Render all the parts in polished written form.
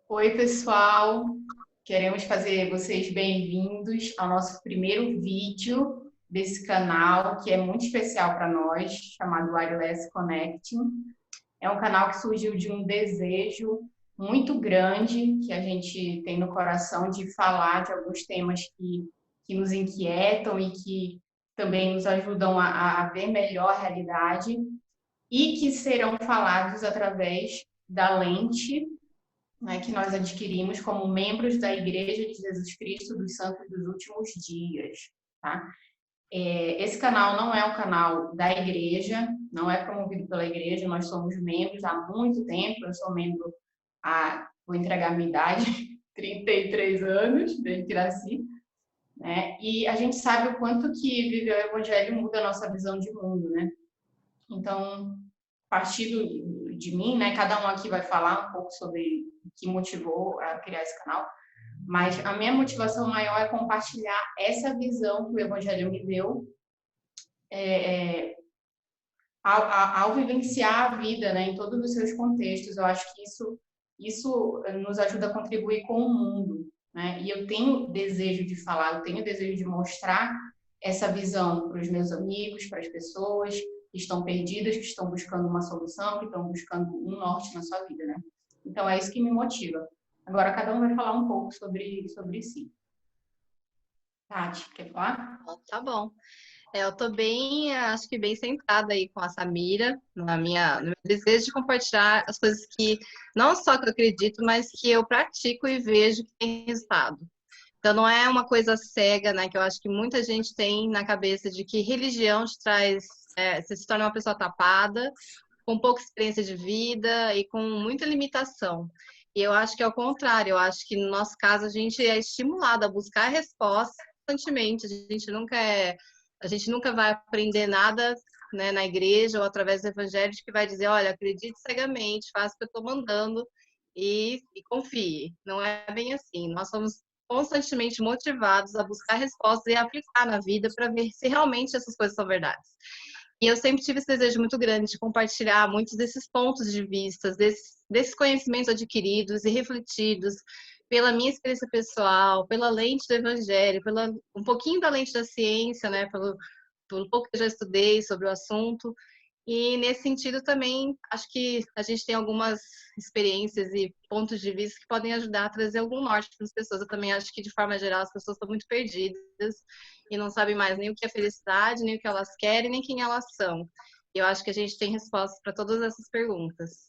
Oi, pessoal. Queremos fazer vocês bem-vindos ao nosso primeiro vídeo desse canal, que é muito especial para nós, chamado Wireless Connecting. É um canal que surgiu de um desejo muito grande que a gente tem no coração de falar de alguns temas que nos inquietam e que também nos ajudam a ver melhor a realidade e que serão falados através da lente, né, que nós adquirimos como membros da Igreja de Jesus Cristo dos Santos dos Últimos Dias. Tá? Esse canal não é um canal da igreja, não é promovido pela igreja, nós somos membros há muito tempo, eu sou membro vou entregar a minha idade, 33 anos, desde que nasci, né? E a gente sabe o quanto que viver o evangelho muda a nossa visão de mundo, né? Então, a partir de mim, né, cada um aqui vai falar um pouco sobre o que motivou a criar esse canal, mas a minha motivação maior é compartilhar essa visão que o Evangelho me deu ao vivenciar a vida, né, em todos os seus contextos. Eu acho que isso nos ajuda a contribuir com o mundo, né? E eu tenho desejo de falar, eu tenho desejo de mostrar essa visão para os meus amigos, para as pessoas que estão perdidas, que estão buscando uma solução, que estão buscando um norte na sua vida, né? Então é isso que me motiva. Agora cada um vai falar um pouco sobre si. Tati, quer falar? Tá bom. Eu tô bem, acho que bem centrada aí com a Samira, no meu desejo de compartilhar as coisas que não só que eu acredito, mas que eu pratico e vejo que tem resultado. Então não é uma coisa cega, né? Que eu acho que muita gente tem na cabeça de que religião te traz, você se torna uma pessoa tapada, com pouca experiência de vida e com muita limitação. E eu acho que é o contrário, eu acho que no nosso caso a gente é estimulado a buscar respostas constantemente, a gente nunca vai aprender nada, né, na igreja ou através do evangelho que vai dizer, olha, acredite cegamente, faça o que eu estou mandando e confie. Não é bem assim. Nós somos constantemente motivados a buscar respostas e aplicar na vida para ver se realmente essas coisas são verdades. E eu sempre tive esse desejo muito grande de compartilhar muitos desses pontos de vista, desses conhecimentos adquiridos e refletidos pela minha experiência pessoal, pela lente do evangelho, um pouquinho da lente da ciência, né, pelo pouco que eu já estudei sobre o assunto. E nesse sentido também acho que a gente tem algumas experiências e pontos de vista que podem ajudar a trazer algum norte para as pessoas. Eu também acho que de forma geral as pessoas estão muito perdidas e não sabem mais nem o que é felicidade, nem o que elas querem, nem quem elas são. E eu acho que a gente tem respostas para todas essas perguntas.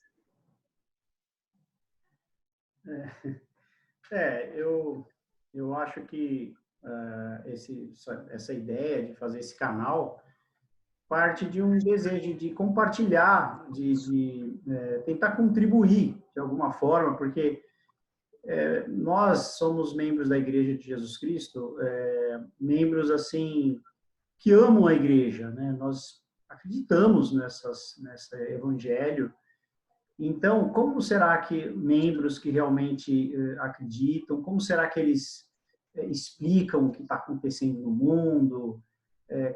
Eu acho que essa ideia de fazer esse canal parte de um desejo de compartilhar, de tentar contribuir de alguma forma, porque nós somos membros da Igreja de Jesus Cristo, membros assim que amam a Igreja, né? Nós acreditamos nessa Evangelho. Então, como será que membros que realmente acreditam, como será que eles explicam o que está acontecendo no mundo?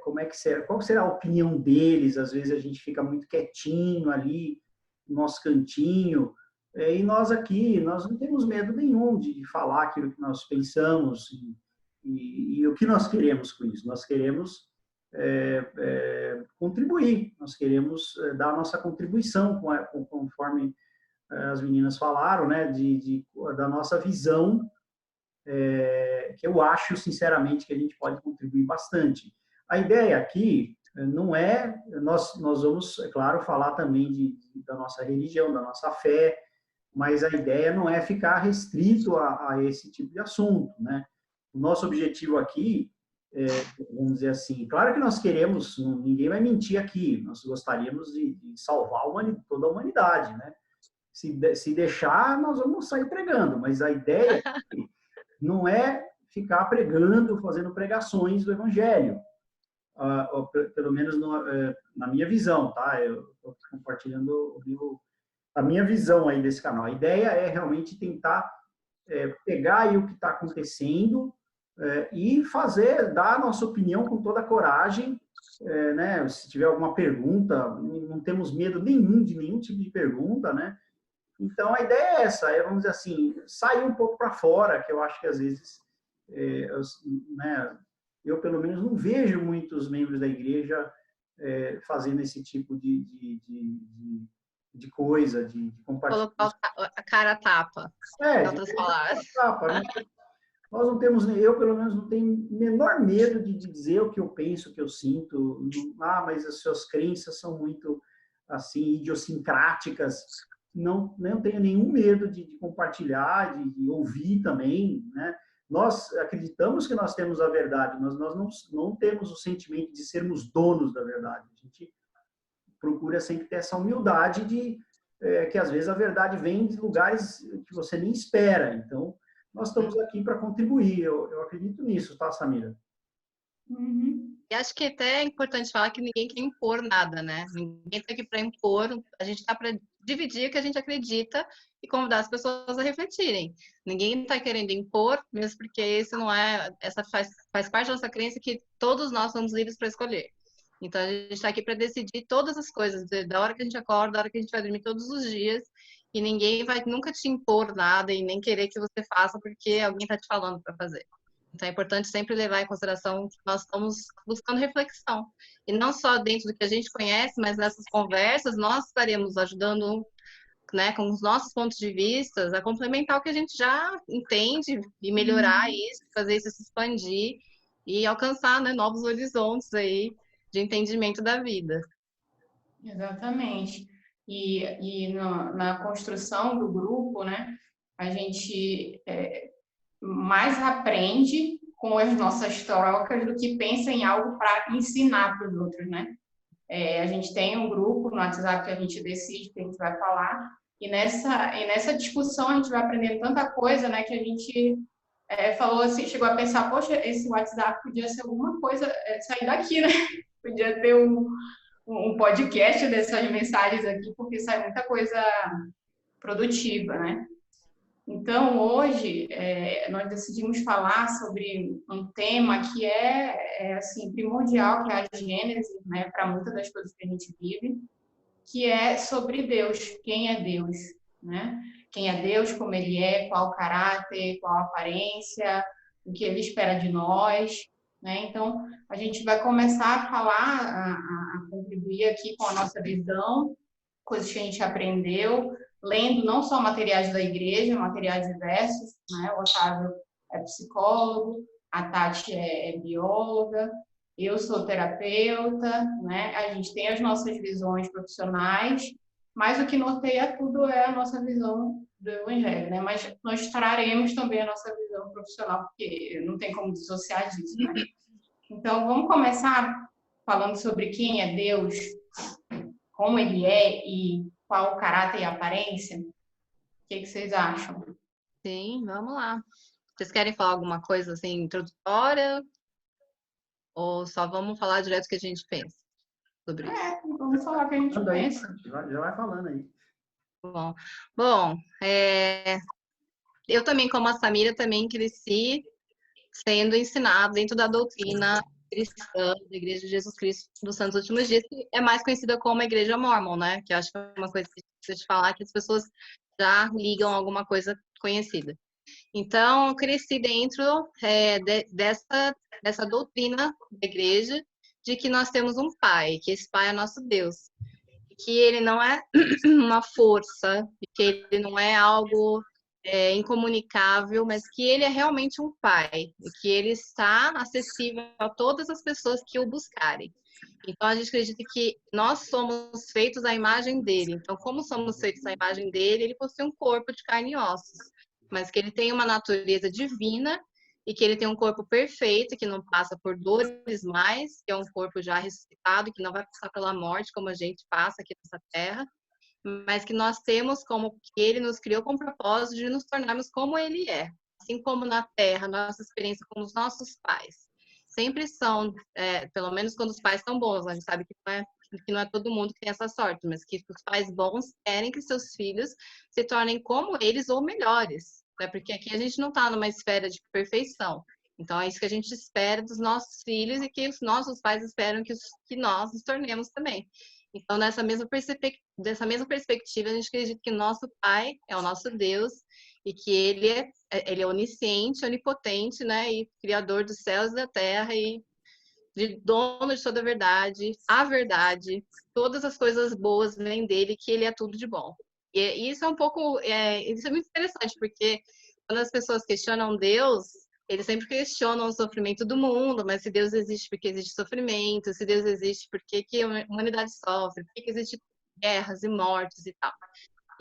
Como é que será, qual será a opinião deles? Às vezes a gente fica muito quietinho ali, no nosso cantinho, e nós aqui, nós não temos medo nenhum de falar aquilo que nós pensamos e o que nós queremos com isso. Nós queremos contribuir, nós queremos dar a nossa contribuição, conforme as meninas falaram, né, da nossa visão, que eu acho, sinceramente, que a gente pode contribuir bastante. A ideia aqui não é, nós vamos, é claro, falar também da nossa religião, da nossa fé, mas a ideia não é ficar restrito a esse tipo de assunto, né? O nosso objetivo aqui vamos dizer assim, claro que nós queremos, ninguém vai mentir aqui, nós gostaríamos de salvar toda a humanidade, né? Se deixar, nós vamos sair pregando, mas a ideia não é ficar pregando, fazendo pregações do Evangelho, pelo menos na minha visão, tá? Eu estou compartilhando a minha visão aí desse canal. A ideia é realmente tentar pegar aí o que está acontecendo e dar a nossa opinião com toda a coragem, né? Se tiver alguma pergunta, não temos medo nenhum de nenhum tipo de pergunta, né? Então, a ideia é essa, vamos dizer assim, sair um pouco para fora, que eu acho que às vezes, né, eu pelo menos não vejo muitos membros da igreja fazendo esse tipo de coisa, de compartilhar. Colocar a cara a tapa, em De outras palavras. tapa, né? Nós não temos, eu pelo menos não tenho menor medo de dizer o que eu penso, o que eu sinto. Mas as suas crenças são muito assim idiosincráticas. Não tenho nenhum medo de compartilhar, de ouvir também, né? Nós acreditamos que nós temos a verdade, mas nós não temos o sentimento de sermos donos da verdade. A gente procura sempre ter essa humildade de que às vezes a verdade vem de lugares que você nem espera. Então, nós estamos aqui para contribuir. Eu acredito nisso, tá, Samira? Uhum. E acho que até é importante falar que ninguém quer impor nada, né? Ninguém está aqui para impor, a gente está para dividir o que a gente acredita e convidar as pessoas a refletirem. Ninguém está querendo impor, mesmo porque esse não é, essa faz parte da nossa crença que todos nós somos livres para escolher. Então a gente está aqui para decidir todas as coisas, da hora que a gente acorda, da hora que a gente vai dormir todos os dias, e ninguém vai nunca te impor nada e nem querer que você faça porque alguém está te falando para fazer. Então é importante sempre levar em consideração que nós estamos buscando reflexão. E não só dentro do que a gente conhece, mas nessas conversas nós estaremos ajudando, né, com os nossos pontos de vista, a complementar o que a gente já entende e melhorar isso, fazer isso se expandir e alcançar, né, novos horizontes aí de entendimento da vida. Exatamente. Na construção do grupo, né, a gente mais aprende com as nossas trocas do que pensa em algo para ensinar para os outros, né? A gente tem um grupo no WhatsApp que a gente decide que a gente vai falar, e nessa discussão a gente vai aprendendo tanta coisa, né, que a gente falou assim, chegou a pensar, poxa, esse WhatsApp podia ser alguma coisa, sair daqui, né? Podia ter um podcast dessas mensagens aqui, porque sai muita coisa produtiva, né? Então, hoje, nós decidimos falar sobre um tema que assim, primordial, que é a gênese, né, para muitas das coisas que a gente vive, que é sobre Deus, quem é Deus, né? Quem é Deus, como Ele é, qual o caráter, qual a aparência, o que Ele espera de nós, né? Então, a gente vai começar a falar, a contribuir aqui com a nossa visão, coisas que a gente aprendeu, lendo não só materiais da igreja, materiais diversos, né? O Otávio é psicólogo, a Tati é bióloga, eu sou terapeuta, né? A gente tem as nossas visões profissionais, mas o que norteia tudo é a nossa visão do Evangelho, né? Mas nós traremos também a nossa visão profissional, porque não tem como dissociar disso, né? Então, vamos começar falando sobre quem é Deus, como Ele é e qual o caráter e a aparência. O que vocês acham? Sim, vamos lá. Vocês querem falar alguma coisa assim introdutória? Ou só vamos falar direto o que a gente pensa sobre isso? Vamos falar o que a gente pensa. Já vai falando aí. Bom, eu também, como a Samira, também cresci sendo ensinado dentro da doutrina cristã da Igreja de Jesus Cristo dos Santos Últimos Dias, que é mais conhecida como a Igreja Mórmon, né? Que eu acho que é uma coisa que precisa falar, que as pessoas já ligam a alguma coisa conhecida. Então, eu cresci dentro dessa doutrina da igreja, de que nós temos um pai, que esse pai é nosso Deus, que ele não é uma força, que ele não é algo incomunicável, mas que ele é realmente um pai, e que ele está acessível a todas as pessoas que o buscarem. Então, a gente acredita que nós somos feitos à imagem dele. Então, como somos feitos à imagem dele, ele possui um corpo de carne e ossos, mas que ele tem uma natureza divina e que ele tem um corpo perfeito, que não passa por dores mais, que é um corpo já ressuscitado, que não vai passar pela morte como a gente passa aqui nessa terra, mas que nós temos como que ele nos criou com o propósito de nos tornarmos como ele é. Assim como na terra, nossa experiência com os nossos pais sempre são, pelo menos quando os pais são bons, a gente sabe que não é todo mundo que tem essa sorte, mas que os pais bons querem que seus filhos se tornem como eles ou melhores, né? Porque aqui a gente não está numa esfera de perfeição. Então, é isso que a gente espera dos nossos filhos e que os nossos pais esperam que nós nos tornemos também. Então, dessa mesma perspectiva, a gente acredita que nosso Pai é o nosso Deus e que ele é onisciente, onipotente, né? E criador dos céus e da terra e dono de toda a verdade, todas as coisas boas vêm dele, que ele é tudo de bom. E isso é um pouco, isso é muito interessante, porque quando as pessoas questionam Deus, eles sempre questionam o sofrimento do mundo, mas se Deus existe, por que existe sofrimento? Se Deus existe, por que que a humanidade sofre? Por que que existe guerras e mortes e tal?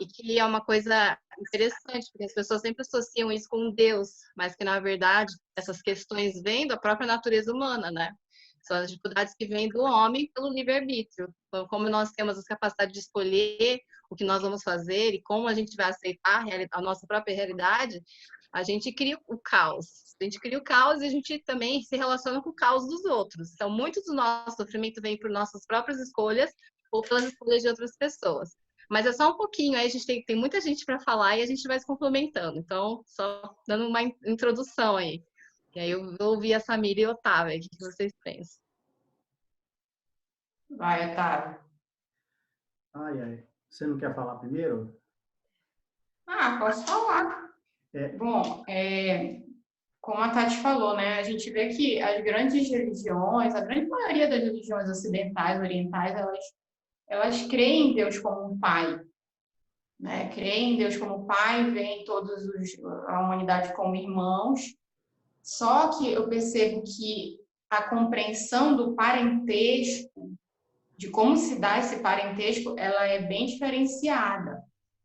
E que é uma coisa interessante, porque as pessoas sempre associam isso com Deus, mas que, na verdade, essas questões vêm da própria natureza humana, né? São as dificuldades que vêm do homem pelo livre-arbítrio. Então, como nós temos a capacidade de escolher o que nós vamos fazer e como a gente vai aceitar a nossa própria realidade, a gente cria o caos. A gente cria o caos e a gente também se relaciona com o caos dos outros. Então, muito do nosso sofrimento vem por nossas próprias escolhas ou pelas escolhas de outras pessoas. Mas é só um pouquinho, aí a gente tem muita gente para falar e a gente vai se complementando. Então, só dando uma introdução aí. E aí eu vou ouvir a Samira e a Otávia, o que vocês pensam? Vai, Otávio. Ai, ai. Você não quer falar primeiro? Posso falar. Bom, como a Tati falou, né, a gente vê que as grandes religiões, a grande maioria das religiões ocidentais, orientais, elas creem em Deus como um pai, né? Creem em Deus como pai, veem a humanidade como irmãos. Só que eu percebo que a compreensão do parentesco, de como se dá esse parentesco, ela é bem diferenciada.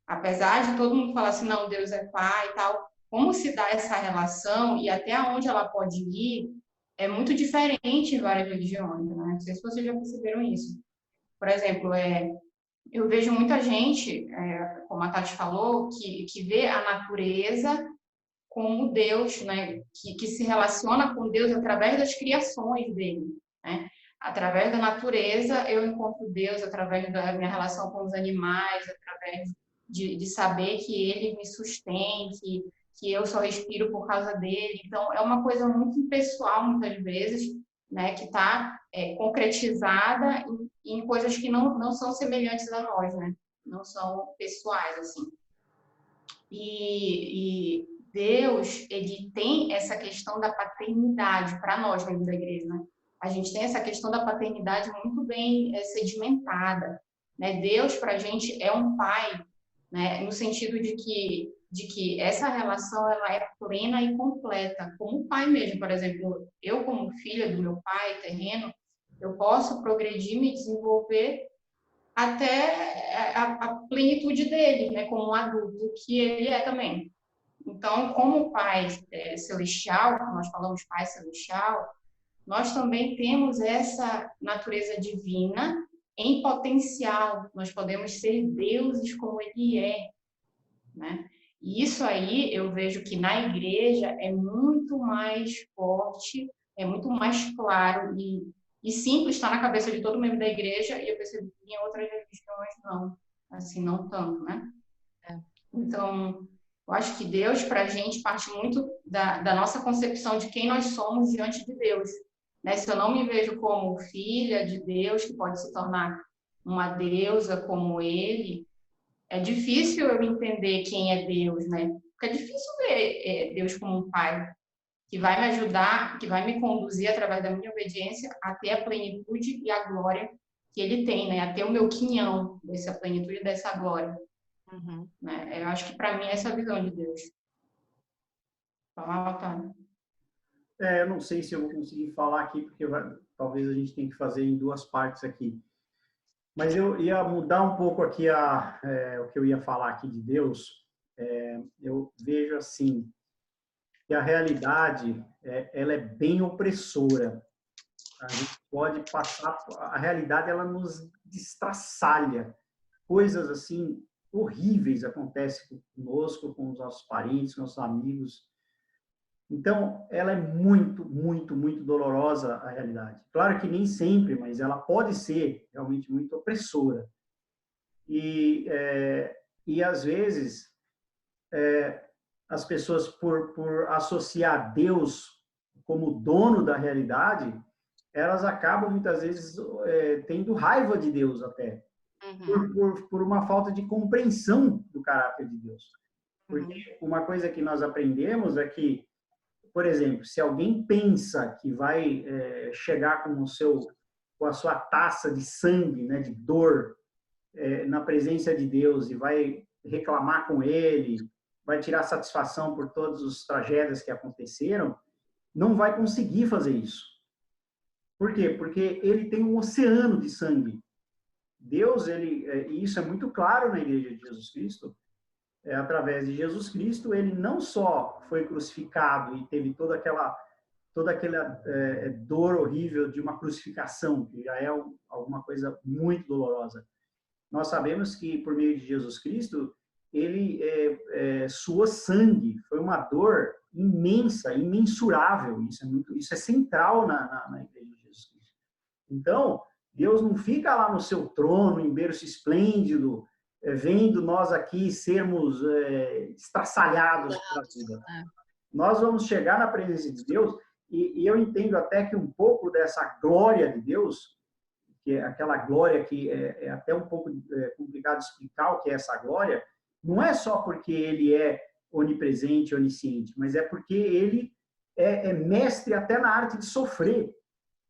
Apesar de todo mundo falar assim, não, Deus é pai e tal, como se dá essa relação e até onde ela pode ir é muito diferente em várias religiões, né? Não sei se vocês já perceberam isso. Por exemplo, eu vejo muita gente, como a Tati falou, que vê a natureza como Deus, né? Que se relaciona com Deus através das criações dele, né? Através da natureza, eu encontro Deus através da minha relação com os animais, através de saber que ele me sustém, que eu só respiro por causa dele. Então, é uma coisa muito impessoal, muitas vezes, né, que está concretizada em coisas que não são semelhantes a nós, né? Não são pessoais, assim. E Deus, ele tem essa questão da paternidade para nós, membros da igreja, né? A gente tem essa questão da paternidade muito bem sedimentada, né? Deus, para a gente, é um pai, né? No sentido de que essa relação ela é plena e completa, como pai mesmo. Por exemplo, eu como filha do meu pai terreno, eu posso progredir, me desenvolver até a plenitude dele, né, como um adulto que ele é também. Então, como pai celestial, nós falamos pai celestial, nós também temos essa natureza divina em potencial. Nós podemos ser deuses como ele é, né? E isso aí eu vejo que na igreja é muito mais forte, é muito mais claro e simples, está na cabeça de todo membro da igreja, e eu percebi que em outras religiões não, assim, não tanto, né? Então, eu acho que Deus, para a gente, parte muito da nossa concepção de quem nós somos diante de Deus, né? Se eu não me vejo como filha de Deus, que pode se tornar uma deusa como Ele, é difícil eu entender quem é Deus, né? Porque é difícil ver Deus como um pai que vai me ajudar, que vai me conduzir através da minha obediência até a plenitude e a glória que ele tem, né? Até o meu quinhão dessa plenitude e dessa glória. Uhum. Né? Eu acho que para mim essa é a visão de Deus. Fala, Otávio. Eu não sei se eu vou conseguir falar aqui, porque talvez a gente tenha que fazer em duas partes aqui. Mas eu ia mudar um pouco aqui o que eu ia falar aqui de Deus. Eu vejo assim, que a realidade ela é bem opressora. A gente pode passar, a realidade ela nos destraçalha. Coisas assim horríveis acontecem conosco, com os nossos parentes, com nossos amigos. Então, ela é muito, muito, muito dolorosa, a realidade. Claro que nem sempre, mas ela pode ser realmente muito opressora. E às vezes, as pessoas, por associar Deus como dono da realidade, elas acabam muitas vezes tendo raiva de Deus até, por uma falta de compreensão do caráter de Deus. Porque uma coisa que nós aprendemos é que, por exemplo, se alguém pensa que vai chegar com a sua taça de sangue, né, de dor, na presença de Deus e vai reclamar com ele, vai tirar satisfação por todas as tragédias que aconteceram, não vai conseguir fazer isso. Por quê? Porque ele tem um oceano de sangue. Deus, e isso é muito claro na Igreja de Jesus Cristo, através de Jesus Cristo, ele não só foi crucificado e teve toda aquela dor horrível de uma crucificação, que já é alguma coisa muito dolorosa. Nós sabemos que, por meio de Jesus Cristo, ele suou sangue, foi uma dor imensa, imensurável, isso é central na Igreja de Jesus Cristo. Então, Deus não fica lá no seu trono, em berço esplêndido, vendo nós aqui sermos estraçalhados pela vida. Nós vamos chegar na presença de Deus, e eu entendo até que um pouco dessa glória de Deus, que é aquela glória que é até um pouco complicado de explicar o que é essa glória, não é só porque ele é onipresente, onisciente, mas é porque ele é mestre até na arte de sofrer.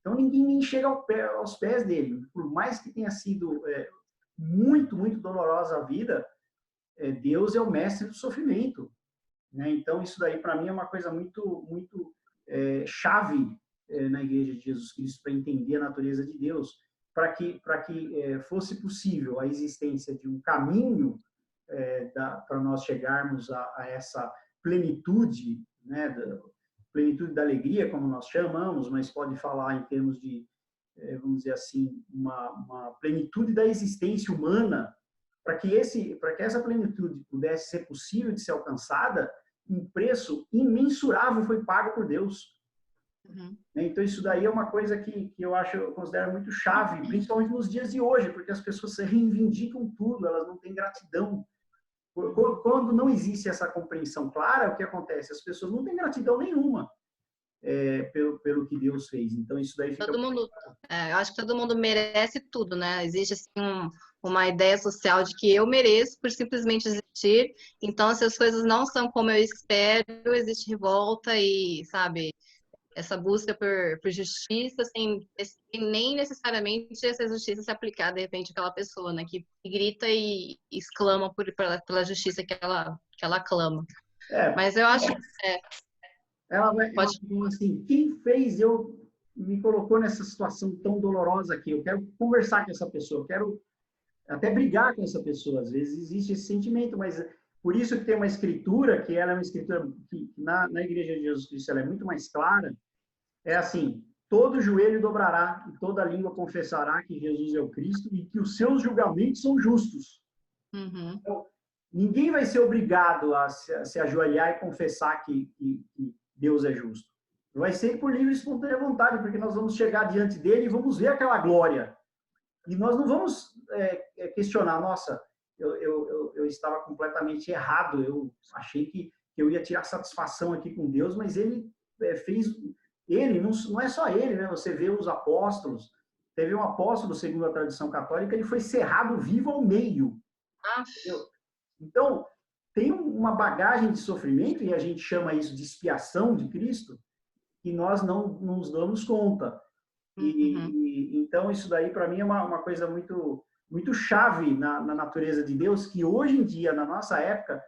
Então, ninguém nem chega aos pés dele. Por mais que tenha sido muito, muito dolorosa a vida, Deus é o mestre do sofrimento. Né? Então, isso daí, para mim, é uma coisa muito, muito chave na Igreja de Jesus Cristo para entender a natureza de Deus, para que fosse possível a existência de um caminho para nós chegarmos a essa plenitude, né, plenitude da alegria, como nós chamamos, mas pode falar em termos de, vamos dizer assim, uma plenitude da existência humana, para que essa plenitude pudesse ser possível de ser alcançada, um preço imensurável foi pago por Deus. Então, isso daí é uma coisa que eu considero muito chave, principalmente nos dias de hoje, porque as pessoas se reivindicam tudo, elas não têm gratidão. Quando não existe essa compreensão clara, o que acontece? As pessoas não têm gratidão nenhuma pelo que Deus fez. Então, isso daí fica... eu acho que todo mundo merece tudo, né? Existe assim, uma ideia social de que eu mereço por simplesmente existir. Então, se as coisas não são como eu espero, existe revolta e, sabe, essa busca por justiça, sem nem necessariamente essa justiça se aplicar, de repente, àquela pessoa, né? Que grita e exclama pela justiça que ela clama. Mas eu acho... Ela vai assim, quem fez me colocou nessa situação tão dolorosa aqui? Eu quero conversar com essa pessoa, eu quero até brigar com essa pessoa. Às vezes existe esse sentimento, mas por isso que tem uma escritura, que ela é uma escritura que na Igreja de Jesus Cristo ela é muito mais clara, é assim: todo joelho dobrará e toda língua confessará que Jesus é o Cristo e que os seus julgamentos são justos. Então, ninguém vai ser obrigado a se ajoelhar e confessar que Deus é justo. Vai ser por livre e espontânea vontade, porque nós vamos chegar diante dele e vamos ver aquela glória. E nós não vamos questionar, nossa, eu estava completamente errado, eu achei que eu ia tirar satisfação aqui com Deus, mas ele fez... Ele, não é só ele, né? Você vê os apóstolos, teve um apóstolo, segundo a tradição católica, ele foi cerrado vivo ao meio. Então, tem uma bagagem de sofrimento, e a gente chama isso de expiação de Cristo, que nós não nos damos conta. Então, isso daí, para mim, é uma coisa muito, muito chave na natureza de Deus, que hoje em dia, na nossa época,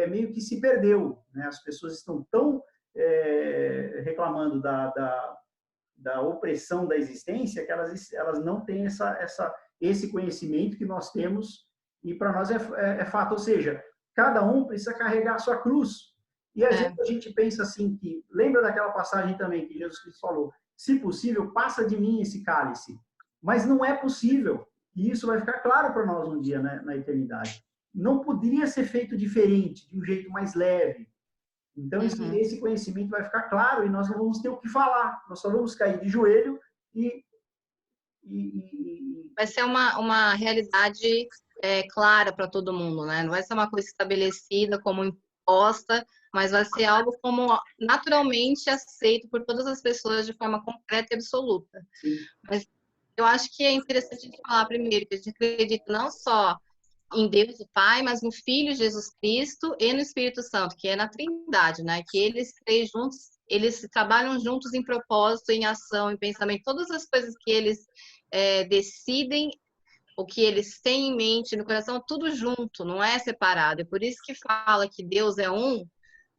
meio que se perdeu. Né? As pessoas estão tão reclamando da opressão da existência que elas não têm esse conhecimento que nós temos, e para nós é fato. Ou seja, cada um precisa carregar a sua cruz. E às vezes a gente pensa assim, que lembra daquela passagem também que Jesus Cristo falou: se possível, passa de mim esse cálice. Mas não é possível. E isso vai ficar claro para nós um dia, né, na eternidade. Não poderia ser feito diferente, de um jeito mais leve. Então, esse conhecimento vai ficar claro e nós não vamos ter o que falar. Nós só vamos cair de joelho e vai ser uma realidade clara para todo mundo, né? Não vai ser uma coisa estabelecida como proposta, mas vai ser algo como naturalmente aceito por todas as pessoas de forma concreta e absoluta. Sim. Mas eu acho que é interessante a gente falar primeiro que a gente acredita não só em Deus o Pai, mas no Filho Jesus Cristo e no Espírito Santo, que é na Trindade, né? Que eles três juntos, eles trabalham juntos em propósito, em ação, em pensamento, todas as coisas que eles decidem, o que eles têm em mente, no coração, tudo junto, não é separado. É por isso que fala que Deus é um,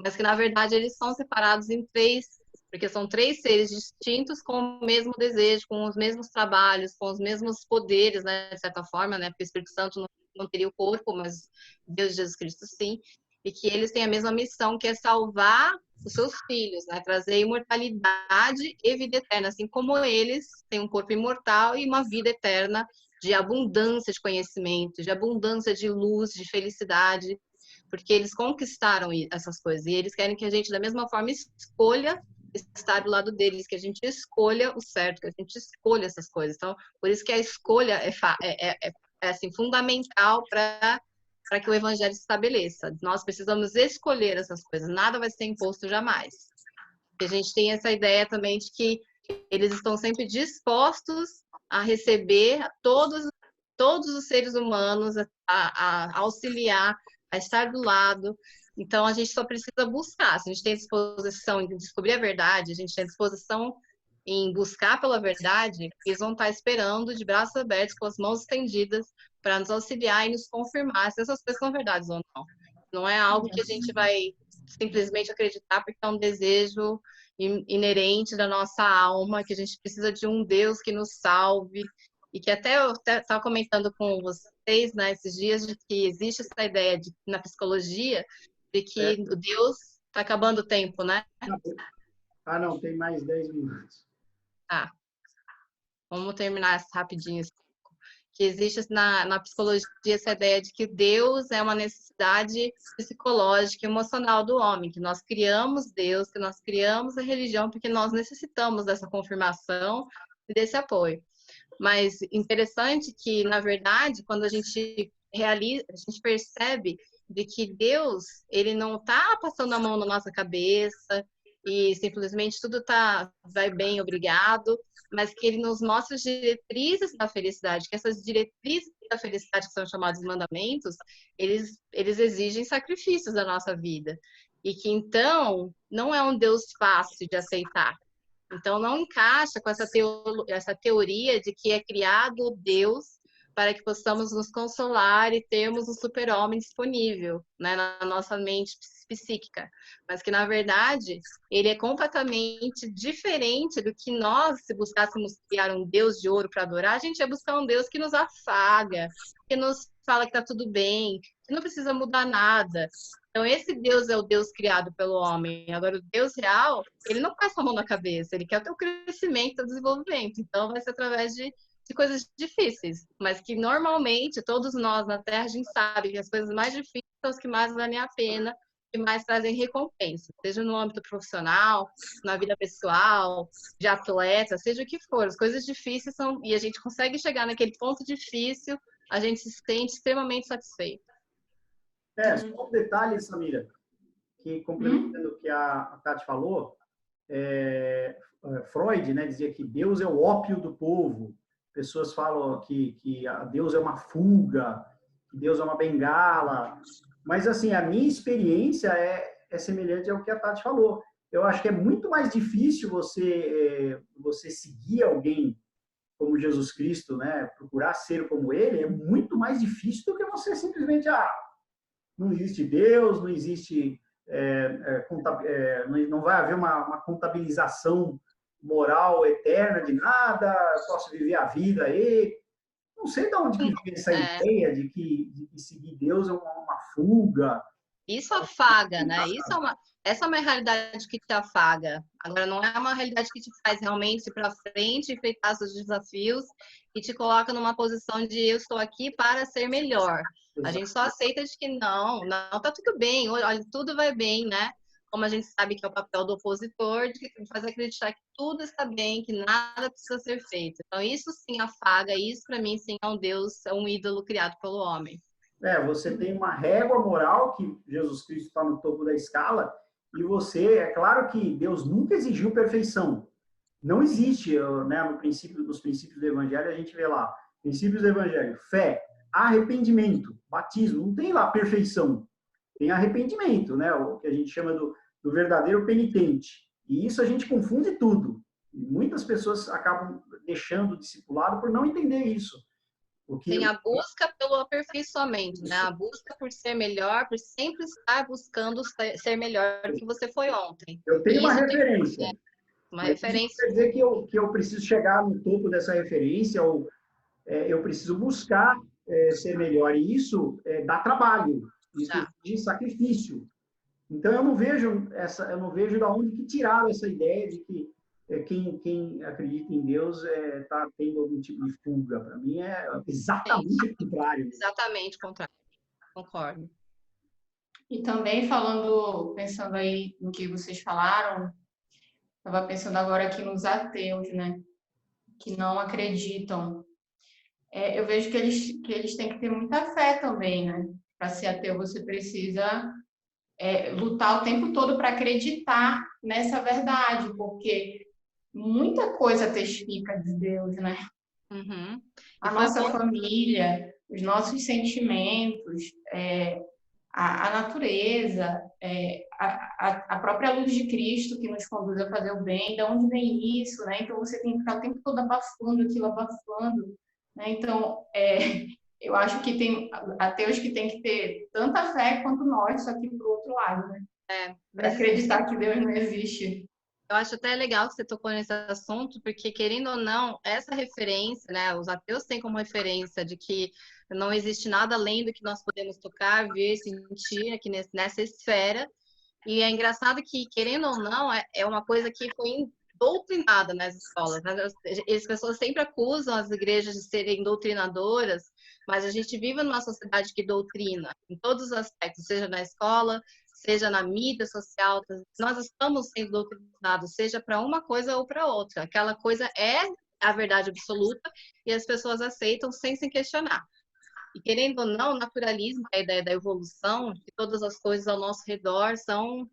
mas que na verdade eles são separados em três, porque são três seres distintos com o mesmo desejo, com os mesmos trabalhos, com os mesmos poderes, né, de certa forma, né, porque o Espírito Santo não teria o corpo, mas Deus Jesus Cristo sim, e que eles têm a mesma missão, que é salvar os seus filhos, né, trazer imortalidade e vida eterna, assim como eles têm um corpo imortal e uma vida eterna de abundância de conhecimento, de abundância de luz, de felicidade, porque eles conquistaram essas coisas e eles querem que a gente, da mesma forma, escolha estar do lado deles, que a gente escolha o certo, que a gente escolha essas coisas. Então, por isso que a escolha é assim, fundamental para que o evangelho se estabeleça. Nós precisamos escolher essas coisas, nada vai ser imposto jamais. E a gente tem essa ideia também de que eles estão sempre dispostos a receber todos os seres humanos, a auxiliar, a estar do lado. Então, a gente só precisa buscar. Se a gente tem disposição em descobrir a verdade, a gente tem disposição em buscar pela verdade, eles vão estar esperando de braços abertos, com as mãos estendidas, para nos auxiliar e nos confirmar se essas coisas são verdades ou não. Não é algo que a gente vai simplesmente acreditar porque é um desejo inerente da nossa alma, que a gente precisa de um Deus que nos salve, e que até eu estava comentando com vocês, né, esses dias, de que existe essa ideia na psicologia de que o Deus está acabando o tempo, né? Ah, não, tem mais 10 minutos. Tá, vamos terminar rapidinho. Que existe na psicologia essa ideia de que Deus é uma necessidade psicológica e emocional do homem, que nós criamos Deus, que nós criamos a religião porque nós necessitamos dessa confirmação e desse apoio. Mas interessante que, na verdade, quando a gente realiza, a gente percebe de que Deus, ele não está passando a mão na nossa cabeça e simplesmente tudo vai bem, obrigado, mas que ele nos mostra as diretrizes da felicidade, que essas diretrizes da felicidade, que são chamados mandamentos, eles exigem sacrifícios da nossa vida. E que, então, não é um Deus fácil de aceitar. Então, não encaixa com essa teoria de que é criado Deus para que possamos nos consolar e termos um super-homem disponível, né, na nossa mente psíquica. Mas que, na verdade, ele é completamente diferente do que nós, se buscássemos criar um Deus de ouro para adorar, a gente ia buscar um Deus que nos afaga, que nos fala que está tudo bem, que não precisa mudar nada. Então, esse Deus é o Deus criado pelo homem. Agora, o Deus real, ele não passa a mão na cabeça, ele quer o teu crescimento, o teu desenvolvimento. Então, vai ser através de coisas difíceis, mas que normalmente todos nós na Terra a gente sabe que as coisas mais difíceis são as que mais valem a pena, que mais trazem recompensa, seja no âmbito profissional, na vida pessoal, de atleta, seja o que for. As coisas difíceis são, e a gente consegue chegar naquele ponto difícil, a gente se sente extremamente satisfeito. Só um detalhe, Samira, que complementando o que a Tati falou, Freud, né, dizia que Deus é o ópio do povo. Pessoas falam que Deus é uma fuga, que Deus é uma bengala. Mas, assim, a minha experiência é semelhante ao que a Tati falou. Eu acho que é muito mais difícil você seguir alguém como Jesus Cristo, né? Procurar ser como ele, é muito mais difícil do que você simplesmente, não existe Deus, não existe, não vai haver uma contabilização moral eterna de nada, posso viver a vida aí. Não sei de onde que vem essa ideia de que seguir Deus é uma fuga. Isso afaga, né? Essa é uma realidade que te afaga. Agora, não é uma realidade que te faz realmente ir para frente, enfrentar seus desafios e te coloca numa posição de eu estou aqui para ser melhor. Exato. A gente só aceita de que não, tá tudo bem, olha, tudo vai bem, né? Como a gente sabe que é o papel do opositor, de fazer acreditar que tudo está bem, que nada precisa ser feito. Então, isso sim afaga, isso para mim sim é um Deus, é um ídolo criado pelo homem. Você tem uma régua moral que Jesus Cristo está no topo da escala e você, é claro que Deus nunca exigiu perfeição. Não existe, né, nos princípios do Evangelho, a gente vê lá, princípios do Evangelho, fé, arrependimento, batismo, não tem lá perfeição, tem arrependimento, né, o que a gente chama do verdadeiro penitente. E isso a gente confunde tudo. E muitas pessoas acabam deixando o discipulado por não entender isso. Tem a busca pelo aperfeiçoamento, né? A busca por ser melhor, por sempre estar buscando ser melhor do que você foi ontem. Eu tenho uma referência. Uma referência. Isso quer dizer que eu preciso chegar no topo dessa referência, ou eu preciso buscar ser melhor. E isso dá trabalho, isso de sacrifício. Então eu não vejo da onde que tiraram essa ideia de que quem acredita em Deus está tendo algum tipo de fuga. Para mim é exatamente o contrário. Exatamente o contrário. Concordo. E também pensando aí no que vocês falaram, estava pensando agora aqui nos ateus, né? Que não acreditam. Eu vejo que eles têm que ter muita fé também, né? Para ser ateu, você precisa lutar o tempo todo para acreditar nessa verdade, porque muita coisa testifica de Deus, né? Uhum. A nossa família, os nossos sentimentos, a natureza, a própria luz de Cristo que nos conduz a fazer o bem, de onde vem isso, né? Então você tem que ficar o tempo todo abafando aquilo, abafando, né? Então, eu acho que tem ateus que têm que ter tanta fé quanto nós, só que pro outro lado, né? Para acreditar que Deus não existe. Eu acho até legal que você tocou nesse assunto, porque, querendo ou não, essa referência, né? Os ateus têm como referência de que não existe nada além do que nós podemos tocar, ver, sentir aqui nessa esfera. E é engraçado que, querendo ou não, é uma coisa que foi doutrinada nas escolas. As pessoas sempre acusam as igrejas de serem doutrinadoras, mas a gente vive numa sociedade que doutrina em todos os aspectos, seja na escola, seja na mídia social. Nós estamos sendo doutrinados, seja para uma coisa ou para outra. Aquela coisa é a verdade absoluta e as pessoas aceitam sem se questionar. E querendo ou não, o naturalismo, a ideia da evolução, que todas as coisas ao nosso redor são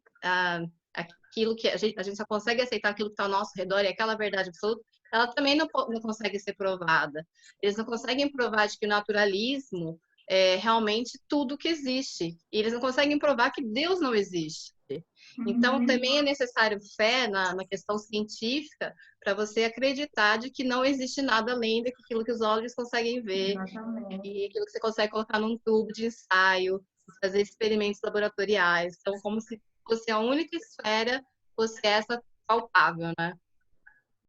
aquilo que a gente só consegue aceitar aquilo que está ao nosso redor e aquela verdade absoluta, ela também não consegue ser provada. Eles não conseguem provar de que o naturalismo é realmente tudo que existe. E eles não conseguem provar que Deus não existe. Então, também é necessário fé na questão científica para você acreditar de que não existe nada além daquilo que os olhos conseguem ver. Exatamente. E aquilo que você consegue colocar num tubo de ensaio, fazer experimentos laboratoriais. Então, como se fosse a única esfera, fosse essa palpável, né?